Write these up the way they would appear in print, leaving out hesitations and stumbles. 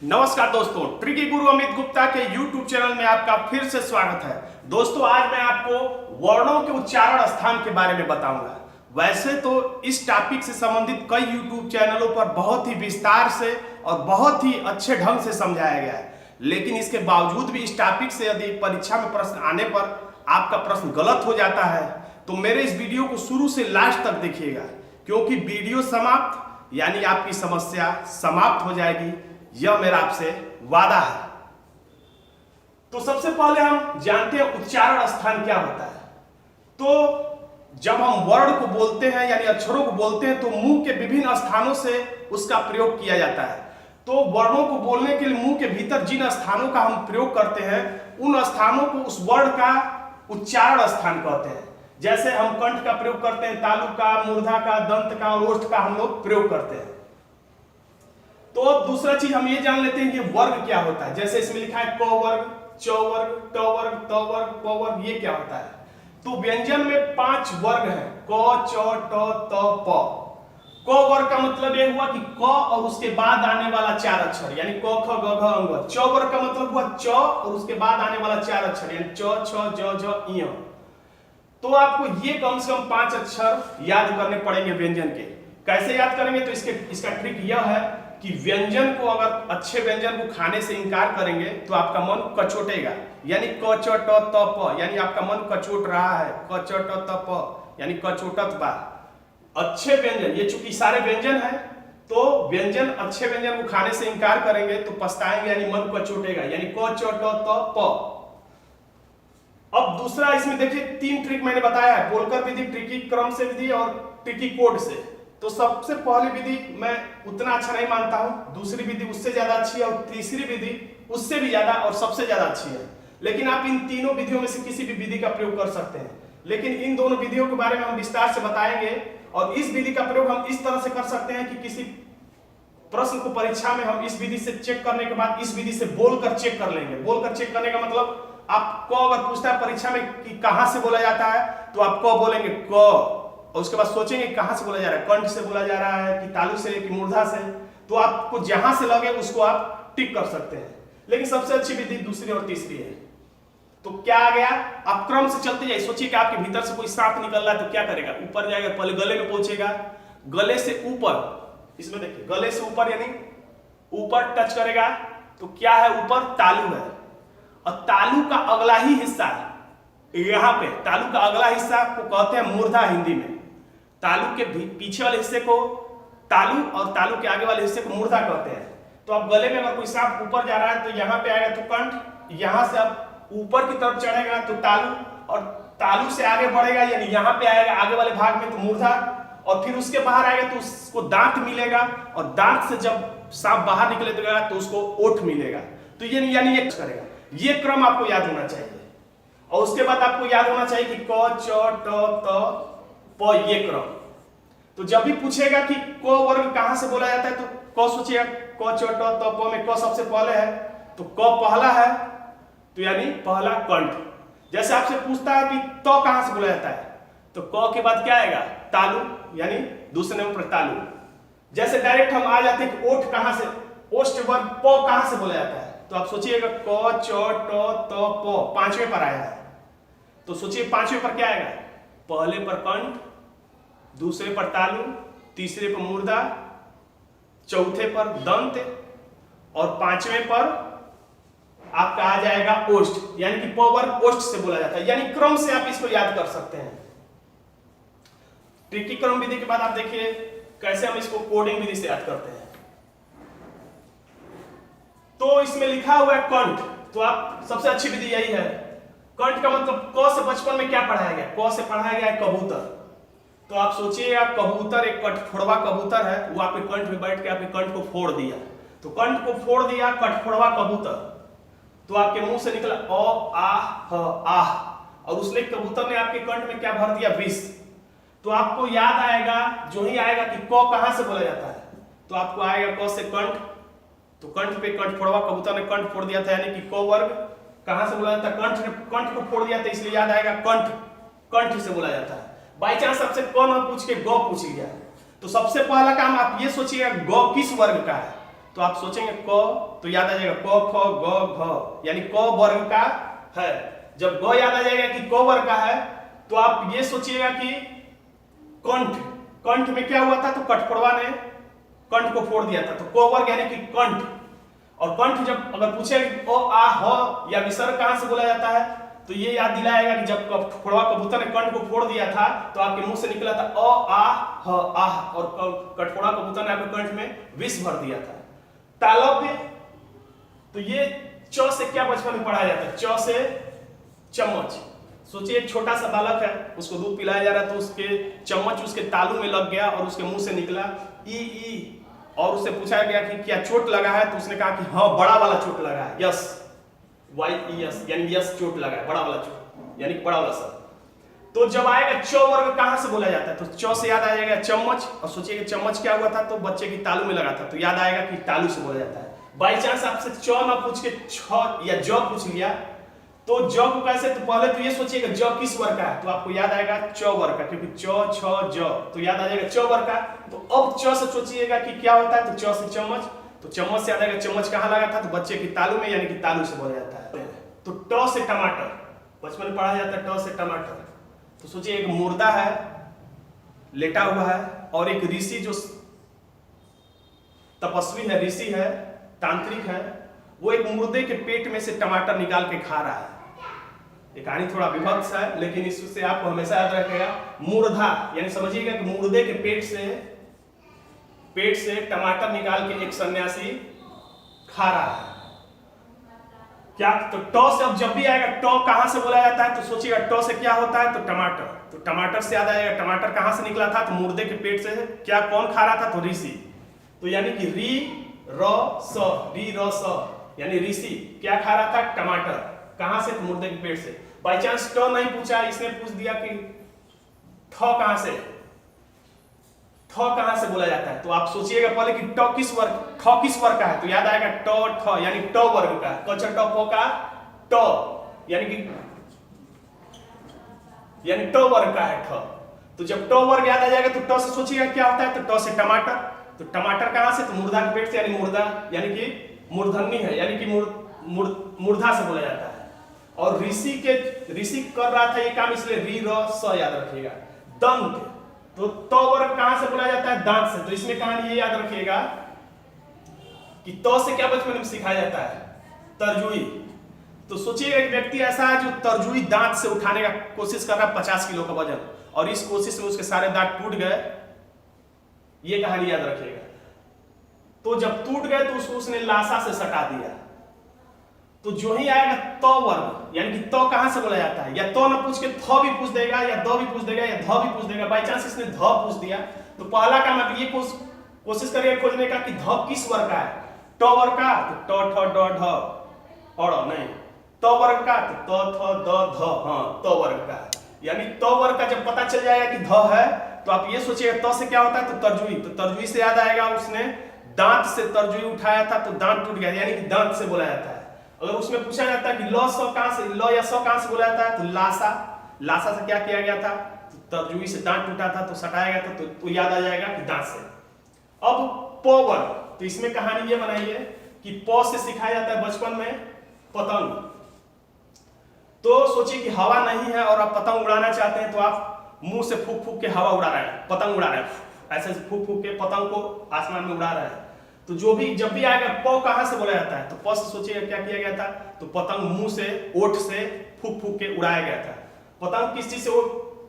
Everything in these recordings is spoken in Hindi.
नमस्कार दोस्तों, ट्रिकी गुरु अमित गुप्ता के YouTube चैनल में आपका फिर से स्वागत है। दोस्तों, आज मैं आपको वर्णों के उच्चारण स्थान के बारे में बताऊंगा। वैसे तो इस टॉपिक से संबंधित कई YouTube चैनलों पर बहुत ही विस्तार से और बहुत ही अच्छे ढंग से समझाया गया है, लेकिन इसके बावजूद भी इस टॉपिक से यदि परीक्षा में प्रश्न आने पर आपका प्रश्न गलत हो जाता है तो मेरे इस वीडियो को शुरू से लास्ट तक देखिएगा, क्योंकि वीडियो समाप्त यानी आपकी समस्या समाप्त हो जाएगी, यह मेरा आपसे वादा है। तो सबसे पहले हम जानते हैं उच्चारण स्थान क्या होता है। तो जब हम वर्ण को बोलते हैं यानी अक्षरों को बोलते हैं तो मुंह के विभिन्न स्थानों से उसका प्रयोग किया जाता है। तो वर्णों को बोलने के लिए मुंह के भीतर जिन स्थानों का हम प्रयोग करते हैं उन स्थानों को उस वर्ण का उच्चारण स्थान कहते हैं। जैसे हम कंठ का प्रयोग करते हैं, तालु का, मूर्धा का, दंत का और ओष्ठ का हम लोग प्रयोग करते हैं। तो दूसरा चीज हम ये जान लेते हैं कि वर्ग क्या होता है। जैसे इसमें लिखा है क वर्ग, च वर्ग, ट वर्ग, त वर्ग, प वर्ग, ये क्या होता है। तो व्यंजन में 5 वर्ग हैं, क, च, ट, त, प। क वर्ग का मतलब ये हुआ कि क और उसके बाद आने वाला 4 अक्षर यानी क, ख, ग, घ, अंग। च वर्ग का मतलब हुआ च और उसके बाद आने वाला 4 अक्षर यानी च, छ, ज, झ, ञ। तो आपको ये कम से कम 5 अक्षर याद करने पड़ेंगे व्यंजन के। कैसे याद करेंगे तो इसका ट्रिक यह है कि व्यंजन को, अगर अच्छे व्यंजन को खाने से इनकार करेंगे तो आपका मन कचोटेगा, यानी क, च, ट, त, प, यानी आपका मन कचोट रहा है, क, च, ट, त, प, यानी कचोटत बा। अच्छे व्यंजन, ये चूंकि सारे व्यंजन है तो व्यंजन, अच्छे व्यंजन को खाने से इनकार करेंगे तो पछताएंगे यानी मन कचोटेगा, यानी क, च, ट, त, प। अब दूसरा इसमें देखिए 3 ट्रिक मैंने बताया है, बोलकर विधि, ट्रिकी क्रम से विधि और ट्रिकी कोड से। तो सबसे पहली विधि मैं उतना अच्छा नहीं मानता हूं, दूसरी विधि उससे ज्यादा अच्छी है और तीसरी विधि उससे भी ज्यादा और सबसे ज्यादा अच्छी है। लेकिन आप इन तीनों विधियों में से किसी भी विधि का प्रयोग कर सकते हैं, लेकिन इन दोनों विधियों के बारे में हम विस्तार से बताएंगे। और इस विधि का प्रयोग हम इस तरह से कर सकते हैं कि किसी प्रश्न को परीक्षा में हम इस विधि से चेक करने के बाद इस विधि से बोलकर चेक कर लेंगे। बोलकर चेक करने का मतलब, आपको अगर पूछता है परीक्षा में कि कहां से बोला जाता है तो आप क बोलेंगे क, और उसके बाद सोचेंगे कहां से बोला जा रहा है, कंठ से बोला जा रहा है कि तालु से कि मूर्धा से। तो आपको जहां से लगे उसको आप टिक कर सकते हैं। लेकिन सबसे अच्छी विधि दूसरी और तीसरी है। तो क्या आ गया, आप क्रम से चलते जाइए। सोचिए कि आपके भीतर से कोई सांप निकल रहा है तो क्या करेगा, ऊपर जाएगा, पहले गले में पहुंचेगा, गले से ऊपर, इसमें देखिए गले से ऊपर यानी ऊपर टच करेगा तो क्या है, ऊपर तालु है। और तालु का अगला ही हिस्सा यहां पे, तालु का अगला हिस्सा को कहते हैं मूर्धा हिंदी में। तालु के पीछे वाले हिस्से को तालु और तालु के आगे वाले हिस्से को मूर्धा कहते हैं। तो अब गले में अगर कोई सांप ऊपर जा रहा है तो यहाँ पे आएगा तो कंठ, यहाँ से अब ऊपर की तरफ चढ़ेगा तो तालु, और तालु से आगे बढ़ेगा यानी यहाँ पे आएगा आगे वाले भाग में तो मूर्धा, और फिर उसके बाहर आएगा तो उसको दांत मिलेगा, और दांत से जब सांप बाहर निकलेगा तो उसको ओठ मिलेगा। तो ये यानी ये करेगा। ये क्रम आपको याद होना चाहिए। और उसके बाद आपको याद होना चाहिए कि क, च, ट, त, प, ये क्रम। तो जब भी पूछेगा कि क वर्ग कहां से बोला जाता है तो क सोचिएगा, क, च, ट, त, प में क सबसे पहले है तो क पहला है, तो यानी पहला कंठ। जैसे आपसे पूछता है कि त कहां से बोला जाता है तो क के बाद क्या आएगा, तालु, यानी दूसरे नंबर पर तालु। जैसे डायरेक्ट हम आ जाते हैं कि ओठ कहां से, ओष्ठ वर्ग प कहां से बोला जाता है तो आप सोचिएगा क, च, ट, त, प 5वें पर आया है। तो सोचिए 5वें पर क्या आएगा, पहले पर कंठ, दूसरे पर तालु, तीसरे पर मूर्धा, चौथे पर दंत और 5वें पर आपका आ जाएगा ओष्ठ, यानी कि प वर्ग ओष्ठ से बोला जाता है। यानी क्रम से आप इसको याद कर सकते हैं। ट्रिकी क्रम विधि के बाद आप देखिए कैसे हम इसको कोडिंग विधि से याद करते हैं। तो इसमें लिखा हुआ है कंठ, तो आप सबसे अच्छी विधि यही है। कंठ का मतलब क से बचपन में क्या पढ़ाया गया, क से पढ़ाया गया है कबूतर। तो आप सोचिए कबूतर, एक कठफोड़वा कबूतर है, वो आपके कंठ में बैठ के आपके कंठ को फोड़ दिया। तो कंठ को फोड़ दिया कठफोड़वा कबूतर, तो आपके मुंह से निकला अ, आ, ह, आह, और उसने कबूतर ने आपके कंठ में क्या भर दिया, विष। तो आपको याद आएगा, जो ही आएगा कि क कहां से बोला जाता है तो आपको आएगा क से कंठ। तो कंठ पे कठफोड़वा कबूतर ने कंठ फोड़ दिया था, यानी कि क वर्ग कहां से बोला जाता है, कंठ ने कंठ को फोड़ दिया था, इसलिए याद आएगा कंठ, कंठ से बोला जाता है। बाई चांस आपसे क न पूछ के ग पूछ लिया तो सबसे पहला काम आप ये सोचिएगा ग किस वर्ग का है। तो आप सोचेंगे क, तो याद आ जाएगा क ख ग घ, यानी क वर्ग का है। जब ग याद आ जाएगा कि क वर्ग का है, तो आप ये सोचिएगा कि कंठ, कंठ में क्या हुआ था, तो कठफोड़वा ने कंठ को फोड़ दिया था, तो क वर्ग यानी कि कंठ। और कंठ जब अगर पूछे ओ आ ह या विसर्ग कहां से बोला जाता है, तो ये याद दिलाएगा कि जब कठफोड़वा कबूतर ने कंठ को फोड़ दिया था, तो आपके मुंह से निकला था अ आ ह आह, और कठफोड़वा कबूतर ने आपके कंठ में विष भर दिया था। तालव्य, तो ये च से क्या बचपन में पढ़ाया जाता है, च से चम्मच। सोचिए एक छोटा सा बालक है, उसको दूध पिलाया जा रहा है, तो उसके चम्मच उसके तालू में लग गया और उसके मुंह से निकला ई, और उससे पूछा गया कि क्या चोट लगा है, तो उसने कहा कि हाँ बड़ा वाला चोट लगा है, यस, YES, यानी यस चोट लगा है, बड़ा वाला चोट, यानी बड़ा वाला शब्द। तो जब आएगा च वर्ग कहां से बोला जाता है, तो च से याद आ जाएगा चम्मच, और सोचिए कि चम्मच क्या हुआ था, तो बच्चे की तालू में लगा था, तो याद आएगा कि तालू से बोला जाता है। बाई चांस आपसे च ना पूछ के छ या ज पूछ लिया, तो ज को कैसे, तो पहले तो ये सोचिएगा ज किस वर्ग का है, तो आपको याद आएगा च वर्ग का, क्योंकि च छ ज, तो याद आ जाएगा च वर्ग का। तो अब च से सोचिएगा कि क्या होता है, तो च से चम्मच, तो चम्मच से याद आएगा चम्मच कहाँ लगा था, तो बच्चे की तालू में, यानी कि तालू से बोला जाता है। तो ट से टमाटर, बचपन में पढ़ा जाता है ट से टमाटर। तो सोचिए एक मुर्दा है, लेटा हुआ है, और एक ऋषि जो तपस्वी है, ऋषि है, तांत्रिक है, वो एक मुर्दे के पेट में से टमाटर निकाल के खा रहा है। ये कहानी थोड़ा विभत्स है, लेकिन इससे आपको हमेशा याद रखेगा मुर्दा, यानी समझिएगा कि मुर्दे के पेट से टमाटर निकाल के एक सन्यासी खा रहा है। क्या, तो ट से अब जब भी आएगा ट कहां से बोला जाता है, तो सोचिएगा ट से क्या होता है, तो टमाटर, तो टमाटर से याद आएगा टमाटर कहां से निकला था, तो मुर्दे के पेट से क्या कौन खा रहा था, तो ऋषि। तो यानी कि री र स, यानी ऋषि क्या खा रहा था, टमाटर, कहां से, तो मुर्दे के पेट से। बाई चांस ट नहीं पूछा, इसने पूछ दिया कि ठ कहां से, ठ कहां से बोला जाता है, तो आप सोचिएगा पहले कि ट किस वर्ग, ठ किस वर्ग का है, तो याद आएगा ट ठ, यानी ट वर्ग का, क छ ट प का ट, यानी ट वर्ग का है ठ। तो जब ट वर्ग याद आ जाएगा, तो ट से सोचिएगा क्या होता है, तो ट से टमाटर, तो टमाटर कहां से, तो मुर्दा के पेट से, यानी मुर्दा, यानी कि मूर्धन्य है, यानी कि मूर्धा से बोला जाता है। और ऋषि कर रहा था ये काम, इसलिए री र स याद रखिएगा। दंत, तो त वर्ग कहां से बोला जाता है, दांत से, तो इसमें कहानी ये याद रखिएगा कि त से क्या बचपन में सिखाया जाता है, तरजुई। तो सोचिए एक व्यक्ति ऐसा है जो तरजुई दांत से उठाने का कोशिश कर रहा है 50 किलो का वजन, और इस कोशिश में उसके सारे दांत टूट गए, ये कहानी याद रखिएगा। तो जब टूट गए तो उसको उसने लाशा से सटा दिया। तो जो ही आएगा त वर्ग, यानी कि त कहां से बोला जाता है, या त न पूछ के थ भी पूछ देगा, या द भी पूछ देगा, या ध भी पूछ देगा। बाई चांस इसने ध पूछ दिया, तो पहला काम आप ये कोशिश करिए खोजने का कि ध किस वर्ग का है, ट वर्ग का, तो ट ठ ड ढ और नहीं, त वर्ग का, तो त थ द ध, हाँ त वर्ग का, यानी त वर्ग का जब पता चल जाएगा कि ध है, तो आप ये सोचिएगा त से क्या होता है, तो तरजुई, तो तरजुई से याद आएगा उसने दांत से तरजुई उठाया था, तो दांत टूट गया, यानी कि दांत से बोला जाता है। अगर उसमें पूछा जाता है कि ल स कहां से, ल या स कहां से बोला जाता है, तो लाशा, लाशा से क्या किया गया था, तो तरजुई से दांत टूटा था, तो सटाया गया था, तो याद आ जाएगा कि दांत से। अब प वर्ग, तो इसमें कहानी ये बनाइए कि प से सिखाया जाता है बचपन में पतंग। तो सोचिए कि हवा नहीं है और आप पतंग उड़ाना चाहते हैं, तो आप मुंह से फूक फूक के हवा उड़ा रहे हैं, पतंग उड़ा रहे हैं, ऐसे फूक फूक के पतंग को आसमान में उड़ा रहे हैं। तो जो भी जब भी आएगा प कहां से बोला जाता है, तो प से सोचिएगा क्या किया गया था, तो पतंग मुंह से, ओठ से फूक फूक के उड़ाया गया था। पतंग किस चीज से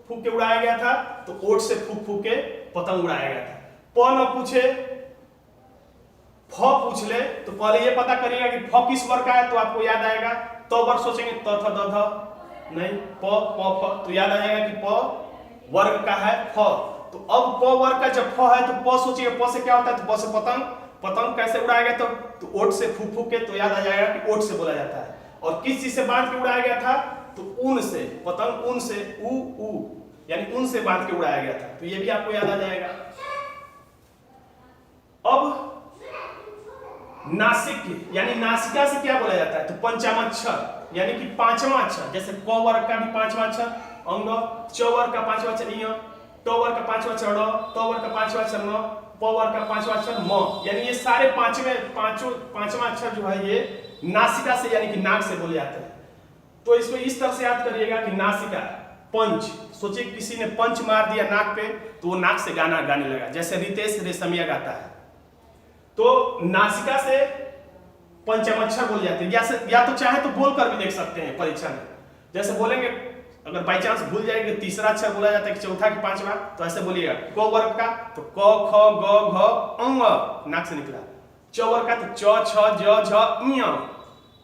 फूक के उड़ाया गया था, तो ओठ से फूक फूक के पतंग उड़ाया गया था। प न पूछे, फ पूछ ले, तो पहले ये पता करिएगा कि फ किस वर्ग का है, तो आपको याद आएगा, तो वर्ग सोचेंगे त थ द ध, नहीं प प फ, तो याद आ जाएगा कि प वर्ग का है फ। तो अब प वर्ग का जब फ है, तो प सोचिए प से क्या होता है, तो प से पतंग, पतंग कैसे उड़ाया गया, तो ओठ से फूक फूक के, तो याद आ जाएगा कि ओठ से बोला जाता है। और किस चीज से बांध के उड़ाया गया था, तो ऊन से, पतंग ऊन से, ऊ यानी ऊन से बांध के उड़ाया गया था, तो ये भी आपको याद आ जाएगा। अब नासिक, यानी नासिका से क्या बोला जाता है, तो पंचमाक्षर, यानी कि पांचवा अक्षर, जैसे क वर्ग का भी पांचवा अक्षर अंग, च वर्ग का पांचवा अक्षर इ, ट वर्ग का पांचवा अक्षर ड़, त वर्ग का पांचवा अक्षर न, प वर्ग का पांचवा अक्षर म, यानी ये सारे पांचवा अक्षर जो है ये नासिका से यानी कि नाक से बोले जाते हैं। तो इसको इस तरह से याद करिएगा कि नासिका, पंच, सोचिए किसी ने पंच मार दिया नाक पे तो वो नाक से गाना गाने लगा, जैसे रितेश रेशमिया गाता है। तो नासिका से पंचम अक्षर बोले जाते हैं, या तो चाहे तो बोल कर भी देख सकते हैं परीक्षा में। जैसे बोलेंगे, अगर बाई चांस भूल जाएंगे तीसरा अक्षर बोला जाता है कि चौथा कि पांचवा, तो ऐसे बोलिएगा। क वर्ग का तो क ख ग घ अंग नाक से निकला, च वर्ग का तो च छ ज झ ञ,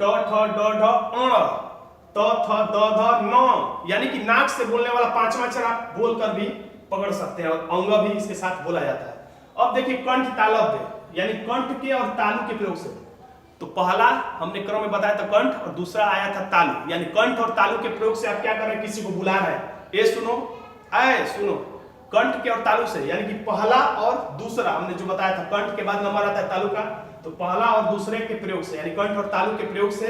ट ठ ड ढ अण, त थ द ध न, यानी कि नाक से बोलने वाला पांचवा अक्षर आप बोल कर भी पकड़ सकते हैं और अंग भी इसके साथ बोला जाता है। अब देखिए कंठ तालव्य, यानी कंठ के और तालु के प्रयोग से। तो पहला हमने क्रम में बताया था कंठ और दूसरा आया था तालु, यानी कंठ और तालु के प्रयोग से आप क्या कर रहे हैं, किसी को बुला रहे हैं, ए सुनो, ऐ सुनो, कंठ के और तालु से, यानी कि पहला और दूसरा हमने जो बताया था, कंठ के बाद नंबर आता है तालु का, तो पहला और दूसरे के प्रयोग से यानी कंठ और तालु के प्रयोग से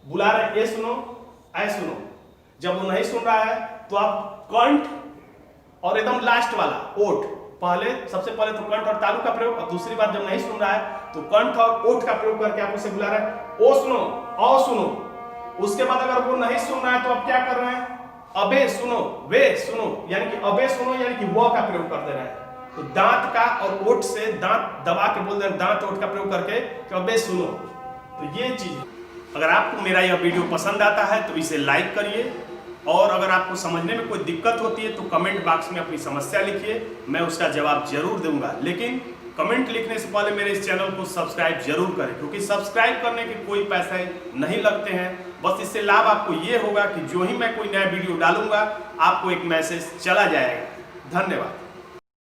बुला रहे हैं, ए सुनो, ऐ सुनो। जब वो नहीं सुन रहा है तो आप कंठ और एकदम लास्ट वाला ओठ, सबसे पहले तो कंठ और तालु का प्रयोग, और दूसरी बार जब नहीं सुन रहा है तो कंठ और ओठ का प्रयोग करके आप उसे बुला रहे हैं, ओ सुनो, औ सुनो। उसके बाद अगर वो नहीं सुन रहा है तो आप क्या कर रहे हैं, अबे सुनो, वे सुनो, यानी कि अबे सुनो यानी कि व का प्रयोग कर दे रहे हैं। तो दांत का और ओठ से, दांत दबा के बोल दे रहे, दांत ओठ का प्रयोग करके कि अबे सुनो। तो ये चीज, अगर आपको मेरा यह वीडियो पसंद आता है तो इसे लाइक करिए, और अगर आपको समझने में कोई दिक्कत होती है तो कमेंट बॉक्स में अपनी समस्या लिखिए, मैं उसका जवाब जरूर दूंगा। लेकिन कमेंट लिखने से पहले मेरे इस चैनल को सब्सक्राइब जरूर करें, क्योंकि सब्सक्राइब करने के कोई पैसे नहीं लगते हैं। बस इससे लाभ आपको ये होगा कि जो ही मैं कोई नया वीडियो डालूंगा आपको एक मैसेज चला जाएगा। धन्यवाद।